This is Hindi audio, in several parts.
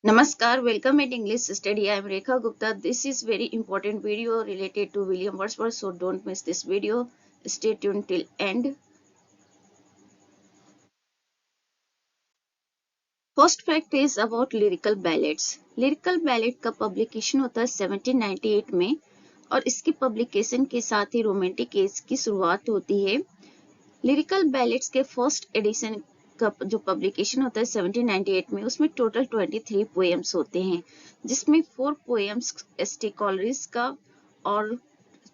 Namaskar, welcome at English Study. I am Rekha Gupta. This is very important video related to William Wordsworth, so don't miss this video. Stay tuned till end. First fact is about lyrical ballads. Lyrical ballad का publication होता है 1798 में और इसकी publication के साथ ही रोमांटिक एज की शुरुआत होती है। लिरिकल बैलेट्स के फर्स्ट एडिशन का जो पब्लिकेशन होता है 1798 में, उसमें टोटल 23 पोएम्स होते हैं, जिसमें 4 पोएम्स एस.टी. कॉलरिज का और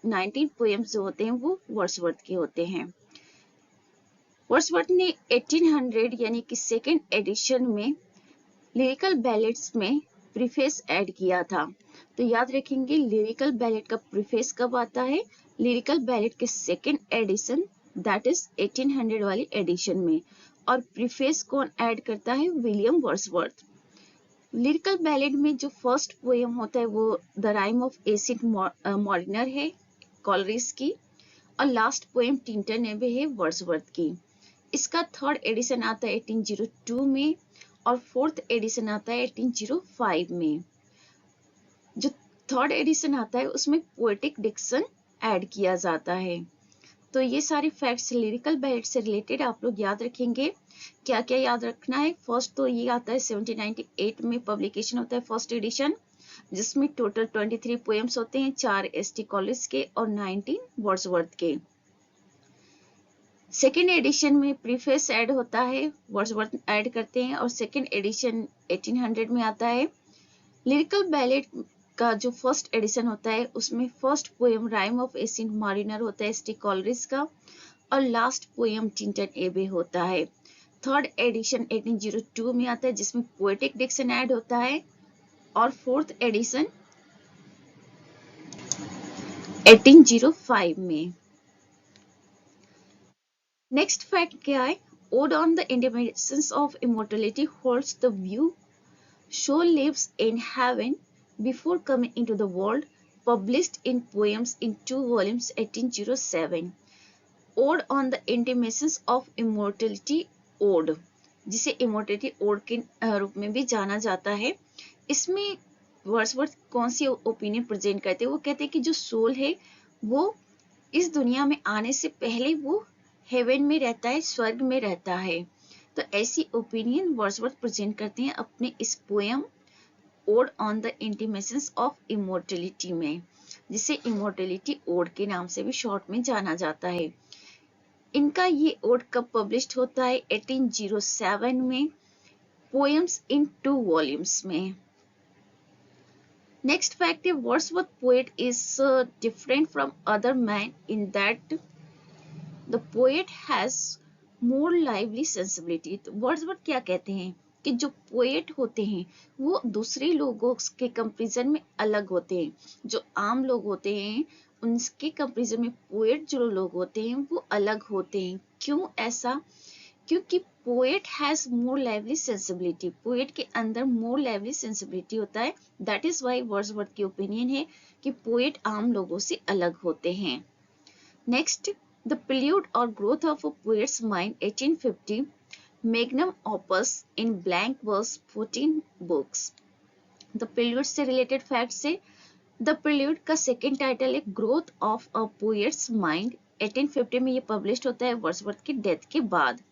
19 पोएम्स जो होते हैं वो वर्ड्सवर्थ के होते हैं। वर्ड्सवर्थ ने 1800 यानी कि सेकेंड एडिशन में लिरिकल बैलेट्स में प्रीफेस ऐड किया था। तो याद रखेंगे लिरिकल बैलेट का प्रीफेस कब आता है, लिरिकल बैलेट के सेकेंड एडिशन दैट इज 1800 वाली एडिशन में, और प्रीफेस कौन ऐड करता है, विलियम वर्ड्सवर्थ। लिरिकल बैलेट में जो फर्स्ट पोएम होता है वो द राइम ऑफ एसिड मॉरिनर है कॉलरिज की, और लास्ट पोएम टिंटरनेबे है वर्ड्सवर्थ की। इसका थर्ड एडिशन आता है 1802 में और फोर्थ एडिशन आता है 1805 में। जो थर्ड एडिशन आता है उसमें पोएटिक डिक्शन ऐड किया जाता है। तो ये सारे फैक्ट्स लिरिकल बैलेट से रिलेटेड आप लोग याद रखेंगे। क्या क्या याद रखना है, फर्स्ट तो ये आता है 1798 में पब्लिकेशन होता है फर्स्ट एडिशन, जिसमें टोटल 23 पोएम्स होते हैं, 4 एस.टी. कॉलरिज के और 19 वर्ड्सवर्थ के। सेकेंड एडिशन में प्रीफेस ऐड होता है, वर्ड्सवर्थ ऐड करते हैं, और सेकेंड एडिशन 1800 में आता है। लिरिकल बैलेट का जो फर्स्ट एडिशन होता है उसमें first poem rime of ancient mariner होता है एस.टी. कॉलरिज का, और लास्ट पोएम टिंटरनेबे होता है। थर्ड एडिशन 1802 में आता है जिसमें पोएटिक डिक्शन ऐड होता है, और फोर्थ एडिशन 1805 में। नेक्स्ट फैक्ट क्या है, odd on the intimations of immortality holds the view soul lives in heaven before coming into the world, published in poems in 2 volumes 1807. Ode on the intimations of immortality ode, जिसे इमोर्टलिटी ओड के रूप में भी जाना जाता है। इसमें वर्ड्सवर्थ कौन सी ओपिनियन प्रेजेंट करते हैं, वो कहते हैं कि जो सोल है वो इस दुनिया में आने से पहले वो हेवन में रहता है, स्वर्ग में रहता है। तो ऐसी ओपिनियन वर्ड्सवर्थ प्रेजेंट करते हैं अपने इस poem odd on the intimations of immortality में, जिसे इमॉर्टलिटी ओड के नाम से भी शॉर्ट में जाना जाता है। इनका ये ओड कब पब्लिश्ड होता है, 1807 में, पोएम्स इन 2 वॉल्यूम्स में। नेक्स्ट फैक्ट है, Wordsworth poet is different from other man in that the poet has more lively sensibility. तो वर्ड्सवर्थ क्या कहते हैं कि जो पोएट होते हैं वो दूसरे लोगों के कंपैरिजन में अलग होते हैं। जो आम लोग होते हैं उनके कंपैरिजन में पोएट जो लोग होते हैं वो अलग होते हैं। क्यों ऐसा, क्योंकि poet has more lively sensibility, poet के अंदर मोर लाइवली सेंसिबिलिटी होता है। दैट इज वाई वर्ड्सवर्थ की ओपिनियन है कि पोएट आम लोगों से अलग होते हैं। Next, The Prelude or Growth of a Poet's Mind 1850, Magnum Opus in blank verse 14 books. The Prelude से related facts है, The Prelude का सेकेंड टाइटल है Growth of a Poet's Mind, 1850 में ये पब्लिश होता है वर्ड्सवर्थ की डेथ के बाद।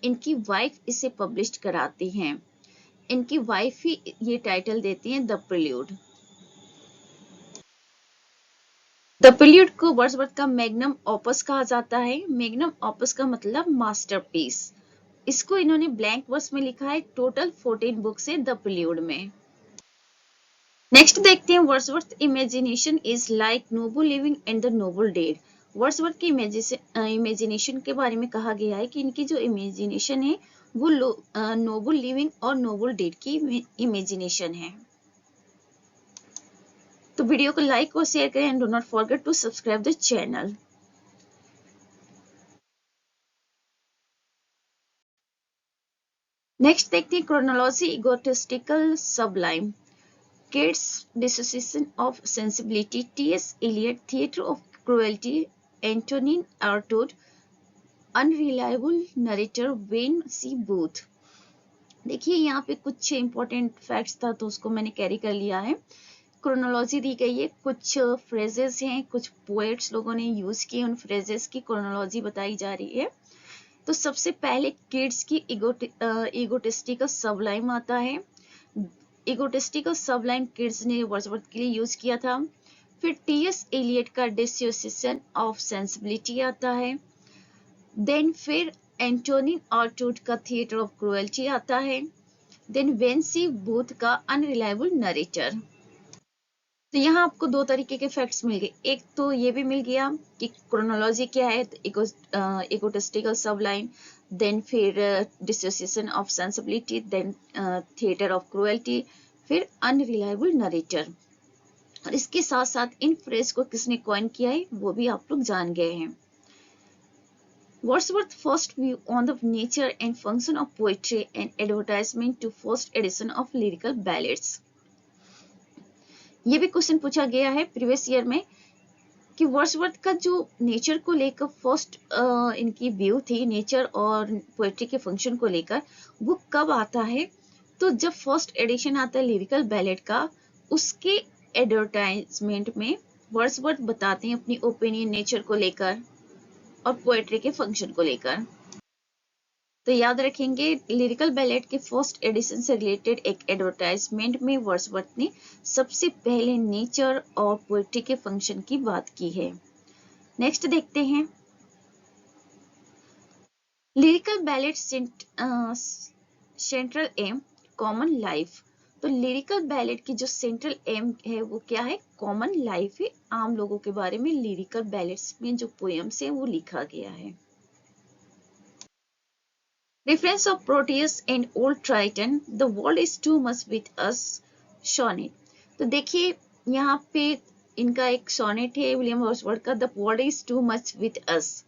इनकी वाइफ इसे पब्लिश कराती हैं, इनकी वाइफ ही ये टाइटल देती हैं द प्रिल्यूड। द प्रिल्यूड को वर्ड्सवर्थ का मैग्नम ऑपस कहा जाता है। मैग्नम ऑपस का मतलब मास्टरपीस। इसको इन्होंने ब्लैंक वर्स में लिखा है। टोटल 14 बुक्स है द प्रिल्यूड में। नेक्स्ट देखते हैं, Wordsworth imagination is like noble living and the noble dead. Wordsworth की इमेजिनेशन के बारे में कहा गया है कि इनकी जो इमेजिनेशन है वो नोबल लिविंग और नोबल डेड की इमेजिनेशन है। तो वीडियो को लाइक और शेयर करें and do not forget to subscribe the channel. Next देखते हैं, chronology egotistical sublime, Keats dissociation of sensibility, TS. Eliot, theatre of cruelty, Antonin Artaud, unreliable narrator, Wayne C Booth. देखिए यहाँ पे कुछ इंपॉर्टेंट फैक्ट्स था तो उसको मैंने कैरी कर लिया है। क्रोनोलॉजी दी गई है, कुछ फ्रेजेस हैं, कुछ पोएट्स लोगों ने यूज किए, उन फ्रेजेस की क्रोनोलॉजी बताई जा रही है। तो सबसे पहले किड्स की इगोटिस्टिकल सबलाइम आता है। इगोटिस्टिकल सबलाइम किड्स ने वर्ड्सवर्थ के लिए यूज किया था। फिर टीएस एलियट का डिसोसिएशन ऑफ सेंसिबिलिटी आता है। देन फिर एंटोनिन ऑर्टूड का थिएटर ऑफ क्रुएल्टी आता है। देन वेंसी बूथ का अनरिलायबल नरेटर। तो यहाँ आपको दो तरीके के फैक्ट्स मिल गए, एक तो ये भी मिल गया कि क्रोनोलॉजी क्या है, तो इगोटिस्टिकल सबलाइन, देन फिर dissociation of sensibility, then theatre of cruelty, फिर अनरिलायबल नरेटर। और इसके साथ साथ इन फ्रेज को किसने कॉइन किया है वो भी आप लोग जान गए हैं। Wordsworth's first view on the nature and function of poetry and advertisement to first edition of lyrical ballads। ये भी क्वेश्चन पूछा गया है प्रीवियस ईयर में कि वर्ड्सवर्थ का जो नेचर को लेकर फर्स्ट इनकी व्यू थी, नेचर और पोएट्री के फंक्शन को लेकर, वो कब आता है। तो जब फर्स्ट एडिशन आता है लिरिकल बैलेड का, उसके एडवर्टाइजमेंट में वर्ड्सवर्थ बताते हैं अपनी ओपिनियन नेचर को लेकर और पोएट्री के फंक्शन को लेकर। तो याद रखेंगे लिरिकल बैलेड के फर्स्ट एडिशन से रिलेटेड एक एडवर्टाइजमेंट में वर्ड्सवर्थ ने सबसे पहले नेचर और पोएट्री के फंक्शन की बात की है। नेक्स्ट देखते हैं lyrical ballad central aim common life. तो लिरिकल बैलेड की जो सेंट्रल एम है वो क्या है, कॉमन लाइफ है। आम लोगों के बारे में लिरिकल बैलेड्स में जो पोएम्स है वो लिखा गया है। Reference of Proteus and Old Triton, the world is too much with us, sonnet। तो देखिए यहाँ पे इनका एक सोनेट है विलियम वर्ड्सवर्थ का, the world is too much with us.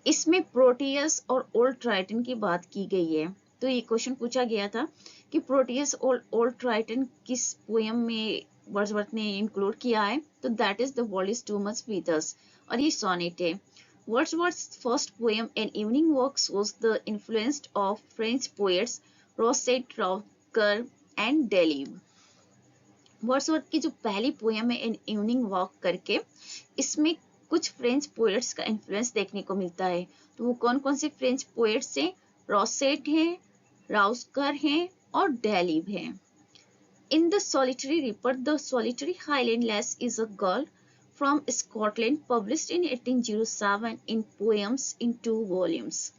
इसमें प्रोटियस और ओल्ड ट्राइटन की बात की गई है। तो ये क्वेश्चन पूछा गया था कि प्रोटियस और ओल्ड ट्राइटन किस पोएम में वर्ड्सवर्थ ने इंक्लूड किया है, तो that is the world is too much with us, और ये सोनेट है। Wordsworth's first poem, An Evening Walk, was the influence of French poets Rosset, Rocker and Delibes। Wordsworth की जो पहली पोएम है एन इवनिंग वॉक करके, इसमें कुछ फ्रेंच पोएट्स का इन्फ्लुएंस देखने को मिलता है। तो वो कौन कौन से फ्रेंच पोएट्स हैं, रॉसेट हैं, राउस्कर हैं और डेलिब हैं। In the Solitary Reaper, the solitary Highland lass is a girl from Scotland, published in 1807 in poems in 2 volumes।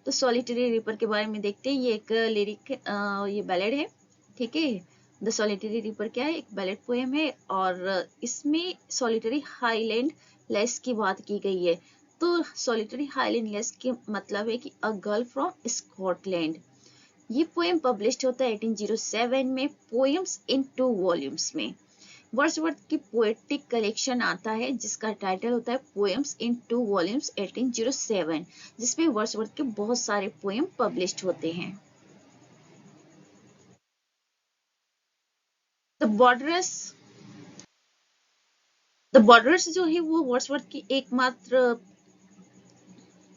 तो सॉलिटरी रिपर के बारे में देखते हैं। ये एक लिरिक ये बैलेड है, ठीक है। द सॉलिटरी रिपर क्या है, एक बैलेड पोएम है और इसमें सॉलिटरी हाईलैंड लेस की बात की गई है। तो सॉलिटरी हाईलैंड लेस के मतलब है कि अ गर्ल फ्रॉम स्कॉटलैंड। ये पोएम पब्लिश्ड होता है 1807 में, पोएम्स इन 2 वॉल्यूम्स में। वर्ड्सवर्थ की पोएटिक कलेक्शन आता है जिसका टाइटल होता है पोएम्स इन 2 वॉल्यूम्स 1807, जिसमें वर्ड्सवर्थ के बहुत सारे पोएम पब्लिश्ड होते हैं। द बॉर्डरर्स जो है वो वर्ड्सवर्थ की एकमात्र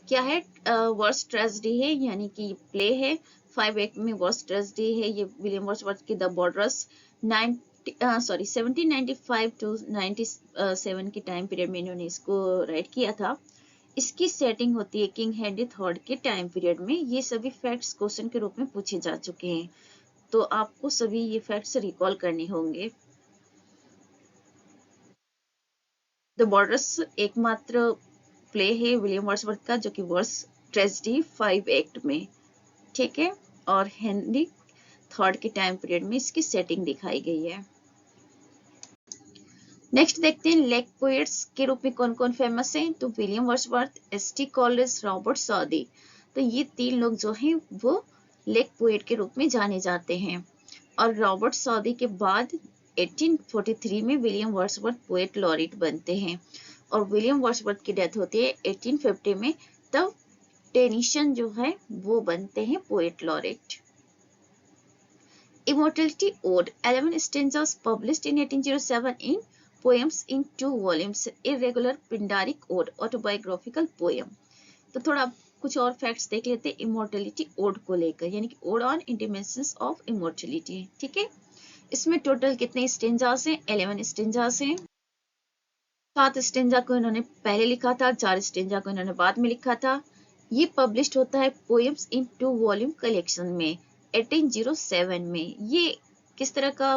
क्या है, वर्ड्स ट्रेजेडी है, यानी कि प्ले है। 5 एक्ट में वर्ड्स ट्रेजेडी है। ये विलियम वर्ड्सवर्थ की द बॉर्डरर्स 1795 टू 97 के टाइम पीरियड में इन्होंने इसको राइट किया था। इसकी सेटिंग होती है किंग हेनरी थर्ड के टाइम पीरियड में। ये सभी फैक्ट्स क्वेश्चन के रूप में पूछे जा चुके हैं, तो आपको सभी ये फैक्ट्स रिकॉल करने होंगे। द बॉर्डर्स एकमात्र प्ले है विलियम वर्ड्सवर्थ का जो कि वर्ड्स ट्रेजेडी 5 एक्ट में, ठीक है, और हेनरी थर्ड के टाइम पीरियड में इसकी सेटिंग दिखाई गई है। नेक्स्ट देखते हैं लेग पोएट्स के रूप में कौन कौन फेमस हैं। तो William Wordsworth, ST. Coleridge, Robert Southey. तो ये 3 लोग जो हैं वो लेग पोएट के रूप में जाने जाते हैं। और रॉबर्ट सॉदी के बाद 1843 में विलियम वर्ड्सवर्थ पोएट लॉरेट बनते हैं और विलियम वर्ड्सवर्थ की डेथ होती है 1850 में। तब टेनिसन जो है वो बनते हैं poet laureate. Immortality Ode, 11 stanzas published in 1807 in Poems in 2 volumes, irregular Pindaric Ode, autobiographical poem। तो थोड़ा कुछ और फैक्ट्स देख लेते हैं इमोर्टलिटी ओड को लेकर, यानी कि ओड ऑन इंटीमेंसीज ऑफ इमोर्टलिटी। ठीक है, इसमें टोटल कितने स्टेंजास हैं? 11 स्टेंजास हैं। 7 स्टेंजा को इन्होंने पहले लिखा था, 4 स्टेंजा को इन्होंने बाद में लिखा था। ये पब्लिश्ड होता है पोएम्स इन 2 वॉल्यूम कलेक्शन में 1807 में। ये किस तरह का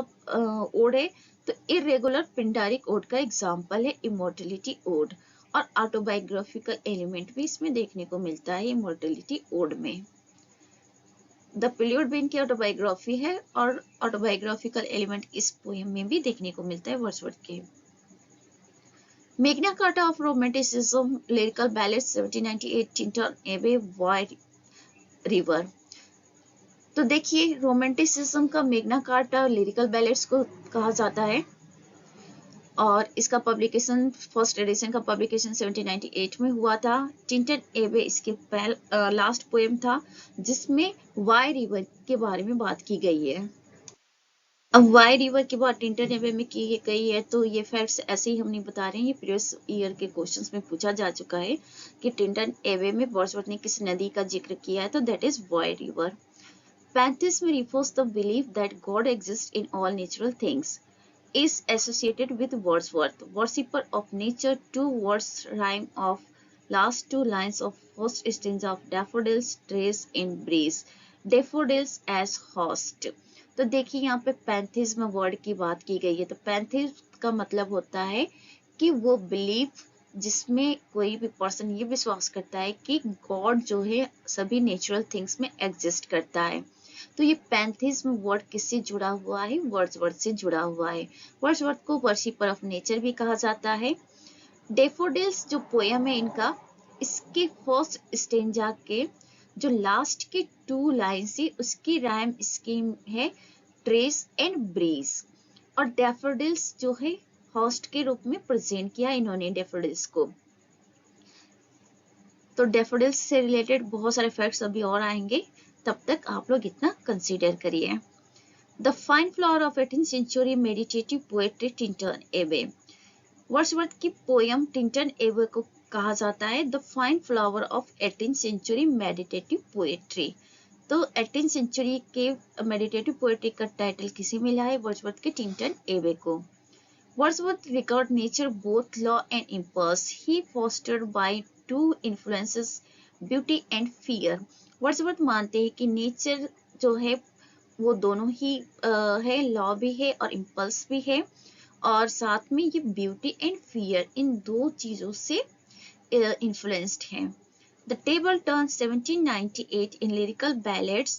ओड है? तो इरेगुलर पिंडारिक ओड का एग्जाम्पल है इमोर्टलिटी ओड, और ऑटोबायोग्राफिकल एलिमेंट भी इसमें देखने को मिलता है इमोर्टलिटी ओड में। द पीरियड भी इनकी ऑटोबायोग्राफी है, और ऑटोबायोग्राफिकल एलिमेंट इस पोएम में भी देखने को मिलता है वर्ड्सवर्थ के। Magna carta of romanticism lyrical ballad 1798 Tintern एबे वाइड रिवर। तो देखिए, रोमांटिसिज्म का मैग्ना कार्टा लिरिकल बैलेड्स को कहा जाता है, और इसका पब्लिकेशन, फर्स्ट एडिशन का पब्लिकेशन 1798 में हुआ था। टिंटन एबे इसके लास्ट पोएम था, जिसमें वाई रिवर के बारे में बात की गई है। अब वाई रिवर की बात टिंटन एबे में की गई है, तो ये फैक्ट्स ऐसे ही हम नहीं बता रहे हैं, ये प्रीवियस ईयर के क्वेश्चंस में पूछा जा चुका है कि टिंटन एबे में वर्ड्सवर्थ ने किस नदी का जिक्र किया है, तो that is Wye river. Pantheism refers the belief that God exists in all natural things, is associated with Wordsworth, worshipper of nature. 2 words rhyme of last 2 lines of first stanza of daffodils, trees in breeze. Daffodils as host. तो देखिए यहाँ पे पैंथिज्म वर्ड की बात की गई है। तो पैंथिज्म का मतलब होता है कि वो बिलीफ जिसमें कोई भी पर्सन ये विश्वास करता है कि गॉड जो है सभी नेचुरल थिंग्स में एग्जिस्ट करता है। तो ये पैंथिज्म वर्ड किससे जुड़ा हुआ है? वर्ड्सवर्थ से जुड़ा हुआ है। वर्ड्सवर्थ को वर्शिपर ऑफ नेचर भी कहा जाता है। डेफोडिल्स जो पोयम है इनका, इसके फर्स्ट स्टेंजा के जो लास्ट के 2 लाइन्स है उसकी राइम स्कीम है ट्रेस एंड ब्रीज, और डेफोडिल्स जो है होस्ट के रूप में प्रेजेंट किया इन्होंने डेफोडिल्स को। तो डेफोडिल्स से रिलेटेड बहुत सारे फैक्ट्स अभी और आएंगे, तब तक आप लोग इतना कंसीडर करिए। The fine flower of 18th century meditative poetry Tintern Abbey. Wordsworth की पोयम टिंटन एबे को कहा जाता है the fine flower of 18th century meditative poetry. तो 18th सेंचुरी के मेडिटेटिव पोएट्री का टाइटल किसे मिला है? वर्ड्सवर्थ के टिंटन एबे को। Wordsworth regarded nature both law and impulse. He fostered by 2 influences, beauty and fear. Wordsworth मानते हैं कि नेचर जो है वो दोनों ही है, लॉ भी है और इम्पल्स भी है, और साथ में ये ब्यूटी एंड फियर इन 2 चीजों से इन्फ्लुएंस्ड है। The table turn 1798 in lyrical ballads,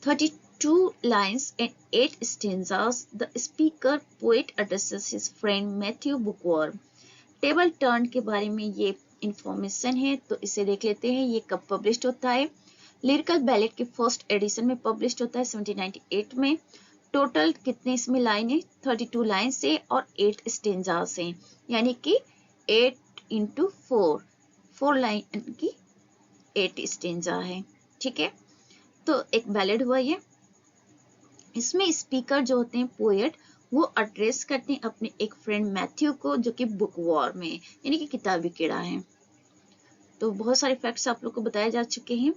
32 lines and 8 stanzas. The speaker poet addresses his friend Matthew Bookworm. Table turn के बारे में ये इंफॉर्मेशन है, तो इसे देख लेते हैं। ये कब पब्लिश होता है? लिरिकल बैलेट के फर्स्ट एडिशन में पब्लिश होता है 1798 में। टोटल कितने इसमें लाइन है? 32 लाइन से और 8 स्टेंजास हैं, यानी कि 8 into 4 लाइन की 8 स्टेंजा है। ठीक है, तो एक बैलेड हुआ ये। इसमें स्पीकर जो होते हैं पोएट, वो एड्रेस करते हैं अपने एक फ्रेंड मैथ्यू को, जो कि बुकवॉर्म है, यानी कि किताबी कीड़ा है। तो बहुत सारे फैक्ट्स आप लोग को बताए जा चुके हैं।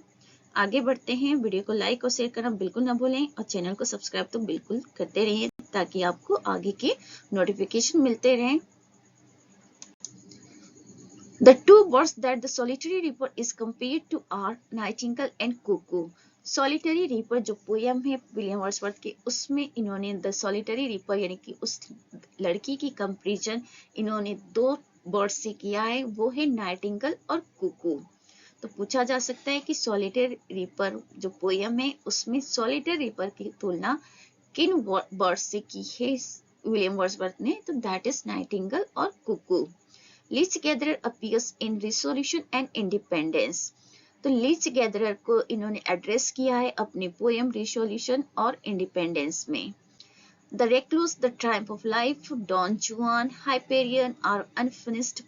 आगे बढ़ते हैं। वीडियो को लाइक और शेयर करना बिल्कुल ना भूलें, और चैनल को सब्सक्राइब तो बिल्कुल करते रहिए, ताकि आपको आगे के नोटिफिकेशन मिलते रहें। The 2 birds that the solitary reaper is compared to are nightingale and cuckoo. Solitary reaper जो पोयम है विलियम वर्ड्सवर्थ की, उसमें इन्होंने द सॉलिटरी रीपर यानी कि उस लड़की की कंपैरिजन इन्होंने 2 बर्ड से किया है, वो है नाइटिंगेल और कुकू। तो पूछा जा सकता है कि सॉलिटरी रीपर जो पोयम है उसमें सॉलिटरी रीपर की तुलना किन बर्ड से की है विलियम वर्ड्सवर्थ ने? तो दैट इज नाइटिंगेल और cuckoo. Leech gatherer appears in resolution and independence. तो लीच गैदरर को इन्होंने एड्रेस किया है अपनी पोएम रिसोल्यूशन और इंडिपेंडेंस में। The recluse, the triumph of life, Don Juan, Hyperion are unfinished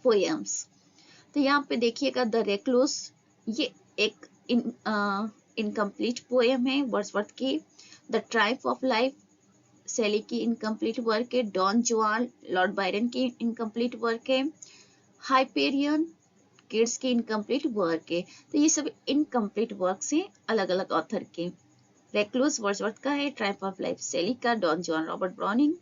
poems. तो यहाँ पे देखिएगा द रेक्लूस ये एक इनकम्प्लीट पोएम है वर्ड्सवर्थ की। The triumph of life Shelley की इनकम्प्लीट वर्क है। डॉन जुआन लॉर्ड बायरन की इनकम्प्लीट वर्क है। हाइपेरियन किड्स के इनकम्प्लीट वर्क है। तो ये सब इनकम्प्लीट वर्क से अलग अलग ऑथर के। रेक्लूस वर्ड्सवर्थ का है, ट्रायम्फ ऑफ लाइफ सेली का, डॉन जॉन रॉबर्ट ब्राउनिंग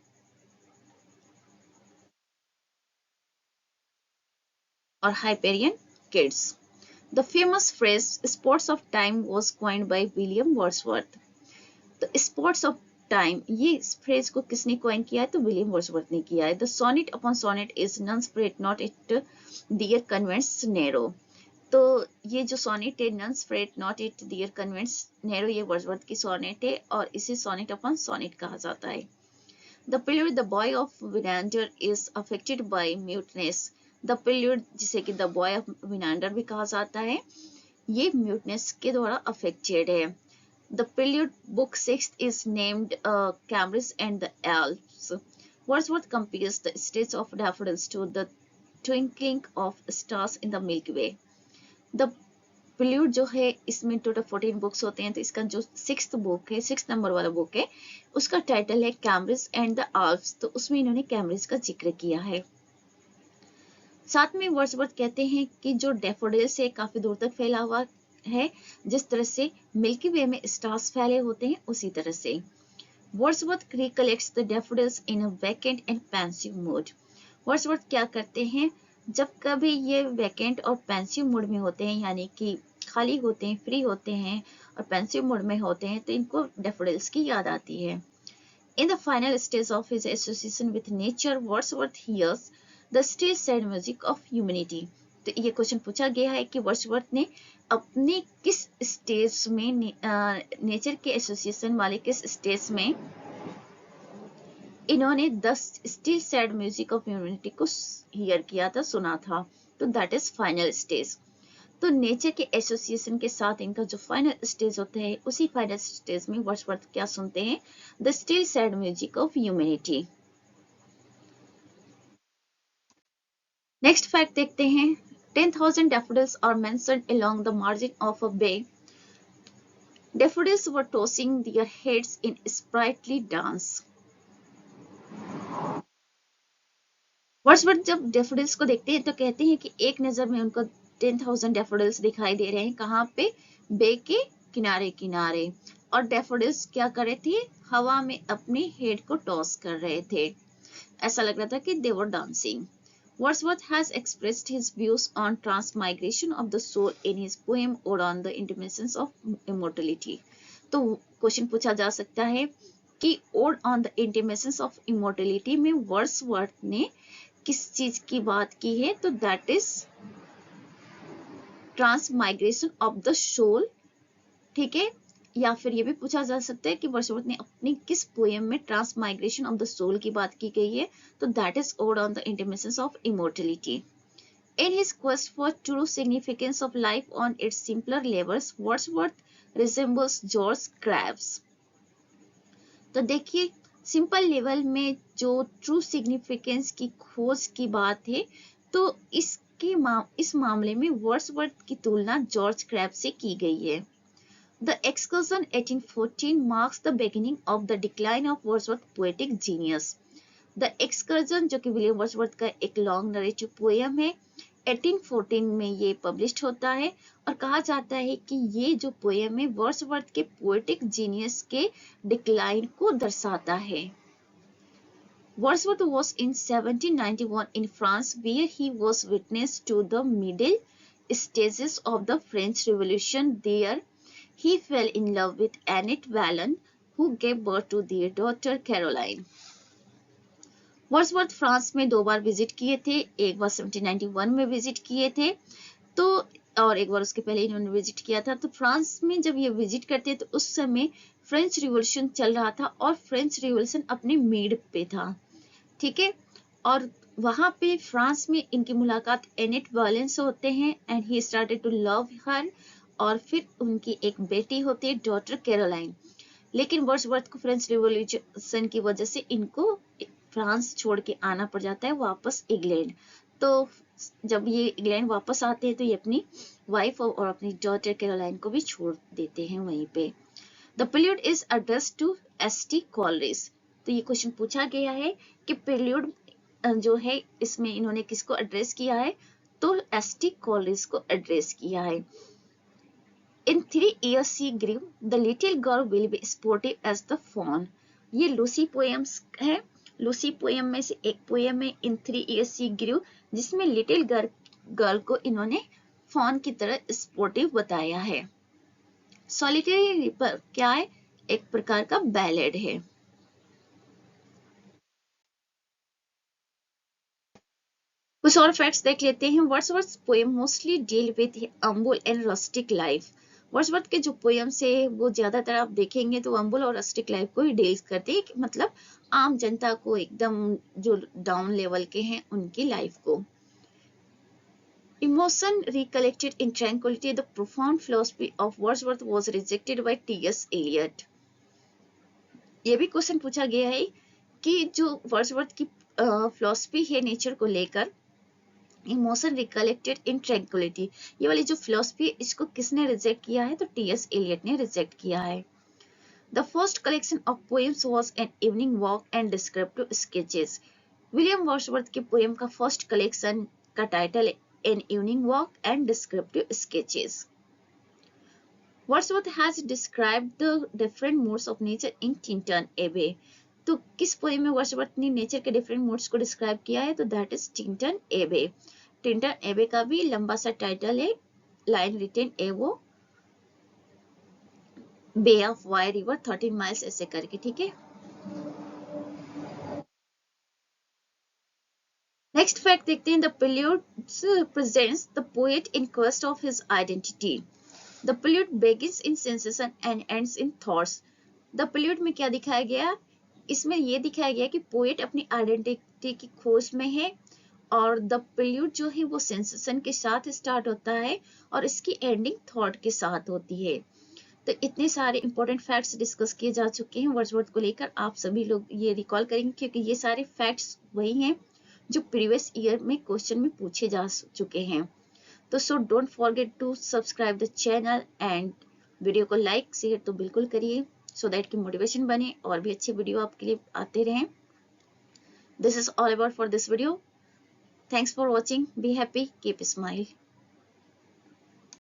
और Hyperion kids. The famous phrase "spots of time" was coined by William Wordsworth. तो स्पॉट्स ऑफ टाइम, ये इस फ्रेज को किसने कॉइन किया है? तो विलियम वर्ड्सवर्थ ने किया है। The sonnet upon sonnet is nun fret not at their convent's narrow. तो ये जो सोनेट है, nun fret not at their convent's narrow, ये वर्ड्सवर्थ की सोनेट है और इसे सोनेट अपॉन सोनेट कहा जाता है। The prelude the boy of Winander is affected by muteness. The prelude, जिसे कि द बॉय ऑफ विनांडर भी कहा जाता है, ये म्यूटनेस के द्वारा अफेक्टेड है। The prelude, book 6, is named Cambridge and the Alps. Wordsworth compares the states of daffodils to the twinkling of stars in the Milky Way. The prelude जो है, इसमें टोटल 14 बुक्स होते हैं। तो इसका जो 6th बुक है, 6 नंबर वाला बुक है, उसका टाइटल है कैम्ब्रिज एंड द आल्प्स। तो उसमें इन्होंने कैम्ब्रिज का जिक्र किया है। साथ में वर्ड्सवर्थ कहते हैं कि जो डैफोडिल्स है काफी दूर तक फैला हुआ है, जिस तरह से मिल्की वे में स्टार्स फैले होते हैं उसी तरह से। Wordsworth recollects the daffodils in a vacant and pensive mood. Wordsworth क्या करते हैं, जब कभी ये वैकेंट और पेंसिव मूड में होते हैं, यानी कि खाली होते हैं, फ्री होते हैं और पेंसिव मूड में होते हैं, तो इनको डैफोडिल्स की याद आती है। In the final stage of his association with nature, Wordsworth hears the still sad music of humanity. तो ये क्वेश्चन पूछा गया है कि वर्ड्सवर्थ ने अपने किस स्टेज में नेचर के एसोसिएशन वाले किस स्टेज में इन्होंने the still sad music of humanity को हियर किया था, सुना था। तो दैट इज फाइनल स्टेज। तो नेचर के एसोसिएशन के साथ इनका जो फाइनल स्टेज होता है, उसी फाइनल स्टेज में वर्ड्सवर्थ क्या सुनते हैं? The still sad music of humanity. Next fact देखते हैं। 10,000 daffodils are mentioned along the margin of a bay. Daffodils were tossing their heads in sprightly dance. Wordsworth जब डैफोडिल्स को देखते हैं तो कहते हैं कि एक नजर में उनको 10,000 डैफोडिल्स दिखाई दे रहे हैं। कहाँ पे? बे के किनारे किनारे। और डैफोडिल्स क्या कर रहे थे? हवा में अपने हेड को टॉस कर रहे थे। ऐसा लग रहा था कि they were dancing. Wordsworth has expressed his views on transmigration of the soul in his poem Ode on the Intermittence of Immortality. तो क्वेश्चन पूछा जा सकता है कि Ode on the Intermittence of Immortality में वर्ड्सवर्थ ने किस चीज की बात की है? तो that is transmigration of the soul. ठीक है, या फिर ये भी पूछा जा सकता है कि वर्ड्सवर्थ ने अपनी किस पोएम में ट्रांसमाइग्रेशन ऑफ द सोल की बात की गई है? तो that is odd on the intimations of immortality. In his quest for true significance of life on it's simpler levels, Wordsworth resembles George Krebs. तो देखिए, सिंपल लेवल में जो ट्रू सिग्निफिकेंस की खोज की बात है, तो इस मामले में वर्ड्सवर्थ की तुलना जॉर्ज क्रेब्स से की गई है। The Excursion 1814 marks the beginning of the decline of Wordsworth's poetic genius. The Excursion, जो कि विलियम वर्ड्सवर्थ का एक लॉन्ग नरेटिव पोएम है, 1814 में ये पब्लिश होता है और कहा जाता है कि ये जो पोएम है वर्ड्सवर्थ के पोएटिक जीनियस के डिक्लाइन को दर्शाता है। Wordsworth was in 1791 in France, where he was witness to the middle stages of the French Revolution. There he fell in love with Annette Vallon, who gave birth to their daughter Caroline. Wordsworth France में 2 बार विजिट किए थे। एक बार 1791 में विजिट किए थे, तो और एक बार उसके पहले इन्होंने विजिट किया था। तो फ्रांस में जब ये विजिट करते तो उस समय फ्रेंच रिवॉल्यूशन चल रहा था और फ्रेंच रिवॉल्यूशन अपने मिड पे था। ठीक है, और वहां पे फ्रांस में इनकी मुलाकात एनेट वैलन से होते हैं and he started to love her. और फिर उनकी एक बेटी होती है, डॉटर कैरोलाइन। लेकिन वर्ड्सवर्थ को फ्रेंच रिवॉल्यूशन की वजह से इनको फ्रांस छोड़ के आना पड़ जाता है वापस इंग्लैंड। तो जब ये इंग्लैंड वापस आते हैं तो ये अपनी वाइफ और अपनी डॉटर कैरोलाइन को भी छोड़ देते हैं वहीं पे। The prelude is addressed to S T. Coleridge. तो ये क्वेश्चन पूछा गया है कि प्रील्यूड जो है इसमें इन्होंने किसको एड्रेस किया है? तो एसटी कॉलेज को एड्रेस किया है। In 3 years she grew, the little girl will be sportive as the fawn। ये लूसी पोएम्स है। लूसी पोएम में से एक पोएम है इन 3 years she grew, जिसमें लिटिल गर्ल को इन्होंने फॉन की तरह स्पोर्टिव बताया है। सॉलिटरी रिपर क्या है? एक प्रकार का बैलेड है। कुछ और फैक्ट्स देख लेते हैं। Wordsworth poem mostly deal with humble and rustic life. Wordsworth के जो पोएम्स है वो ज्यादातर आप देखेंगे तो हम्बल और रस्टिक लाइफ को ही डील करते हैं, मतलब आम जनता को, एकदम जो डाउन लेवल के हैं उनकी लाइफ को। Emotion recollected in tranquility, the profound philosophy of Wordsworth was rejected by T.S. Eliot। ये भी क्वेश्चन पूछा गया है कि जो वर्ड्सवर्थ की फिलोसफी है नेचर को लेकर, इमोशन रिकलेक्टेड इन ट्रैंक्विलिटी, ये वाली जो फिलोसफी इसको किसने रिजेक्ट किया है? तो टी.एस. एलियट ने रिजेक्ट किया है। The first collection of poems was an evening walk and descriptive sketches. William Wordsworth के पोएम का फर्स्ट कलेक्शन का टाइटल है An Evening Walk and Descriptive Sketches। Wordsworth has described the different modes of nature in Tintern Abbey। तो किस पोएम में वर्ड्सवर्थ ने नेचर के डिफरेंट मोड्स को डिस्क्राइब किया है? तो दैट इज टिंटन एबे। टिंटन एबे का भी लंबा सा टाइटल है, line written above bay of Wye river 13 miles, ऐसे करके, ठीक है। नेक्स्ट फैक्ट देखते हैं। The preludes presents the poet in quest of his identity. The prelude begins in sensation and ends in thoughts। The prelude में क्या दिखाया गया? इसमें ये दिखाया गया कि पोएट अपनी आइडेंटिटी की खोज में है, और द प्रेल्यूड जो है वो सेंसेशन के साथ स्टार्ट होता है और इसकी एंडिंग थॉट के साथ होती है। तो इतने सारे इंपॉर्टेंट फैक्ट्स डिस्कस किए जा चुके हैं वर्ड्सवर्थ को लेकर। आप सभी लोग ये रिकॉल करेंगे क्योंकि ये सारे फैक्ट्स वही हैं जो प्रीवियस ईयर में क्वेश्चन में पूछे जा चुके हैं। तो so don't forget to subscribe the channel and video को लाइक शेयर तो बिल्कुल करिए, सो दैट की मोटिवेशन बने और भी अच्छे वीडियो आपके लिए आते रहें। This is all about for this video. Thanks for watching. Be happy, keep smile.